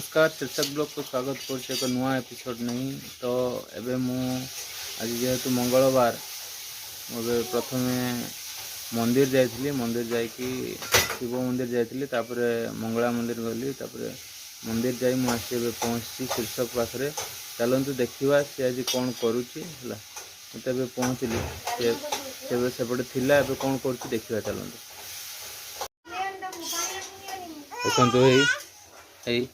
नमस्कार शीर्षक ब्लॉग को स्वागत कर एक नुआ एपिसोड नहीं तो एबे मु आज जेहेतु मंगलवार मुझे प्रथमे मंदिर जाइली मंदिर जाकि शिव मंदिर जाइली मंगला मंदिर गली मंदिर जाई मुझे पहुँची शीर्षक पाखे चलतु देखा सी आज कौन करुच्ची मुझे पहुँचली सेपटे थिला एबे कौन करुच्ची देखा चलतु देखु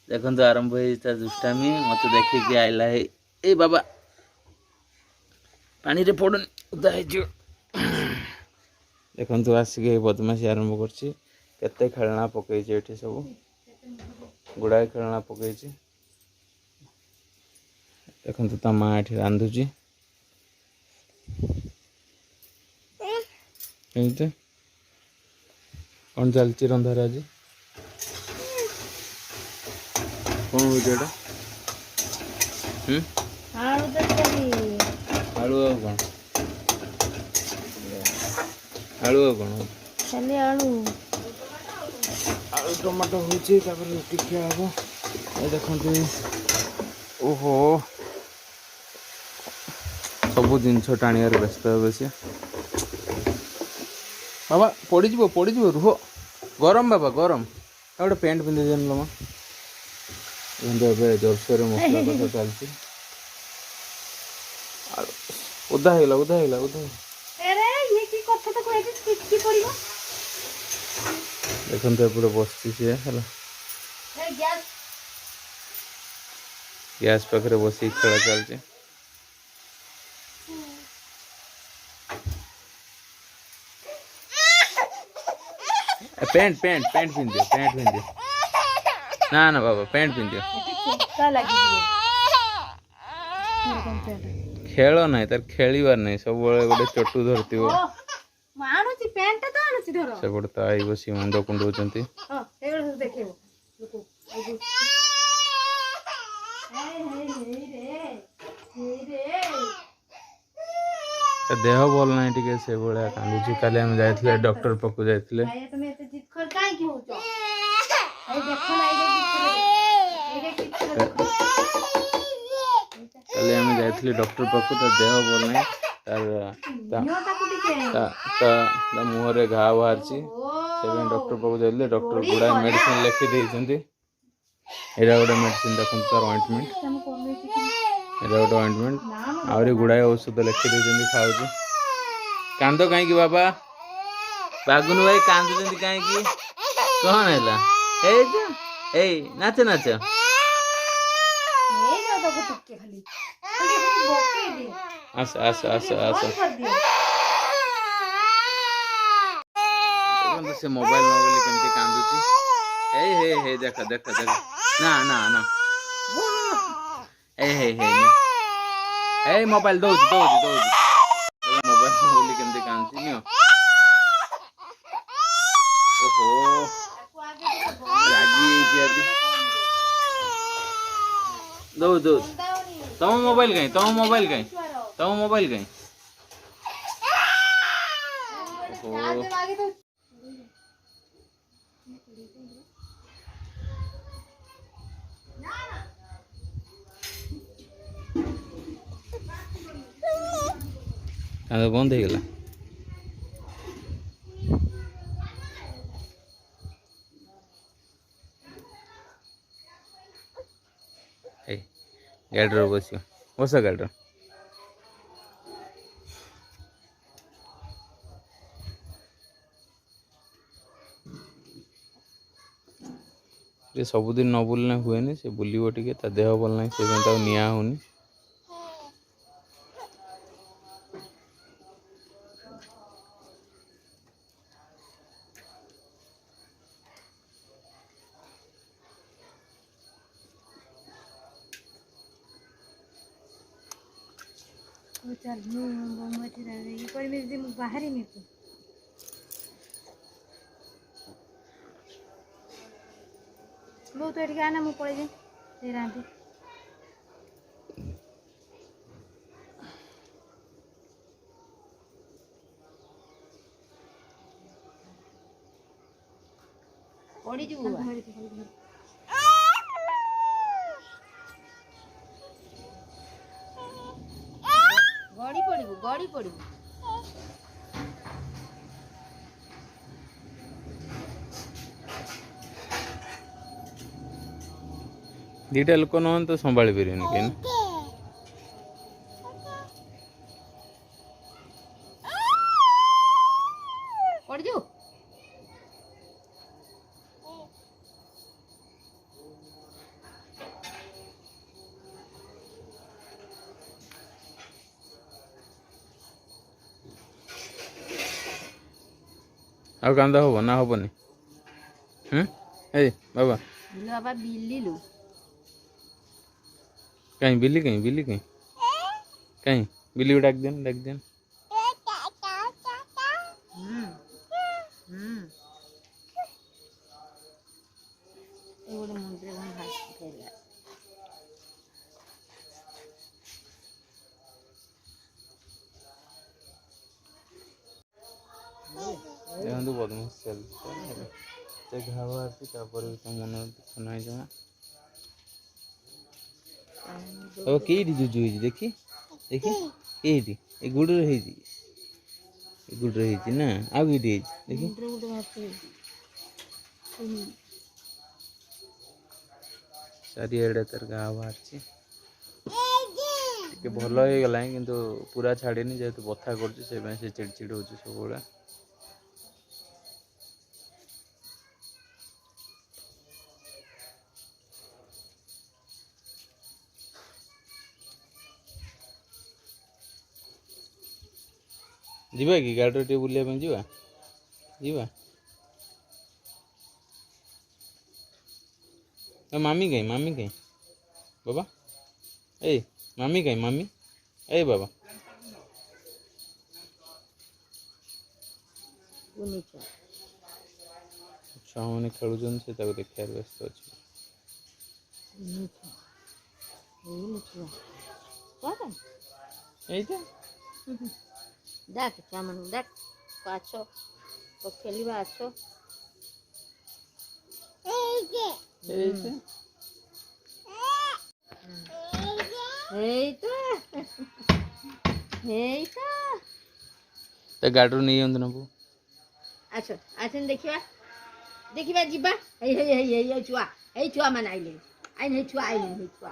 देखो आरंभ हो दुष्टामी मत देखिए आइला है ए बाबा पानी रे पड़न उदा देखो आसिक बदमाशी आरंभ करते खेलना पकई सब गुड़ाए खेलना पकई देखो ता माँ ये रांधुची कौन चलती रंधार आज कौन हो आलू कौन आलू कौन आलू आलू टमाटो होची रुटी खिया हम देखते ओहो सब जिनस टाणियार व्यस्त हे सी बाबा पड़ रुह गरम बाबा गरम गोटे पैंट पिंधि देन लो जोरसोर मसला कथा चलती उदा देखते एपटे बस गैस पाखे बस खेला चलती पैंट पैंट पैंट पिंधि ना ना बाबा पैंट पिंधि खेल ना तार खेलवार नहीं सब गोटे चटू धरती सेपटे तो आई बस मुंड कुंडे देह भल ना टे से भाया कांदुची काली आम जाइए डॉक्टर पाक जाइए काली आम जाइए डॉक्टर पाक तो देह भल ना मुहर घा बाहर से डॉक्टर पाक जाइए डॉक्टर गुड़ाए मेडिसिन लिखी देते यहाँ गोटे मेडिसिन देखते तार ऑइंटमेंट एटा गोटे ऑइंटमेंट आहरी गुड़ाए औषध लिखी देते खाऊ कांद कहीं बाबा बागुन भाई कांदुंट कहीं कौन है नाच नाच आस आस आस आस से मोबाइल नोबल केमती कांदुची हे हे हे देख देख देख ना ना ना हे हे हे हे मोबाइल दौज दौज दौज मोबाइल नोबल केमती कांदुची नियो ओहो रागी दौज दौज तम मोबाइल कहीं तम मोबाइल कहीं तम मोबाइल कहीं ओहो बंद हो गला गाड़ी बस बस गाड़ी सबुदिन न बुलने हुए से बुलव टे देह भल ना से निया होनी चल बाहर नहीं बहुत आना मुझे पड़े जाए रांधि पड़ी जीवु धरि दे, धरि दे। गड़ी पड़ू दुईटा लोक नहन तो संभाली पारे कहीं पड़ जाऊ आ कांदा हम ना हेनी ए बाबा बाबा बिल्ली लु कहीं बिल्ली कहीं बिल्ली को डाक देन एगोटे मुंडे भात खाइला देखो बदमाश चलते घा बाहर तापर भी तुम मन दुख ना जमा ओ केटी जुजु होई देखी देखी केटी ए गुडर हेजी ए गुडर हेजी ना आ केटी हेजी देखी मुंडे गोटे भात चारिआडे तार घा बाहर भल हो गला किंतु पूरा छाड़नी जेहेतु बथा कर चिड़चिड़ हो सब जीवा कि गाड़ी टे बुलाया जीवा जीवा मामी कहीं बाबा ए मामी कहीं मामी ए बाबा छुआ मैंने खेलुन से देखा व्यस्त अच्छे देख छुआ देख आछ तो खेलवा आछ तो गाड़ी नहीं नबू आछ आछ देखा देखा जीवा छुआ मान आइले आइले छुआ आइले छुआ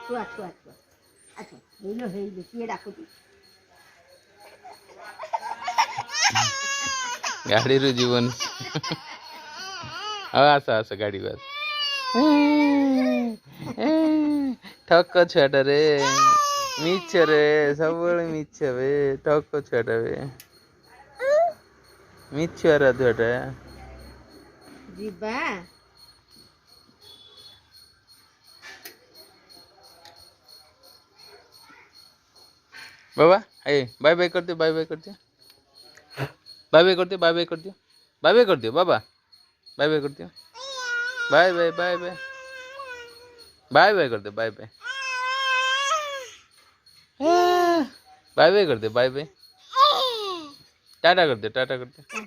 छुआ छुआ छुआ अच्छा हेलो हेलो किए डाकुती गाड़ी रू जीवन आस आस गाड़ी बास ठक छुआटा रे मिछ रे सब मिछ बे ठक छुआटा बे मिछुआ राधुआटा जीवा बाबा ए बाय बाय कर दियो बाय बाय कर दियो बाय बाय कर दियो बाय बाय कर दियो बाय बाय कर दियो बाबा बाय बाय कर दियो bye bye bye bye bye bye कर दे बाय बाय बाय बाय कर दे बाय बाय टाटा कर दे टाटा कर दे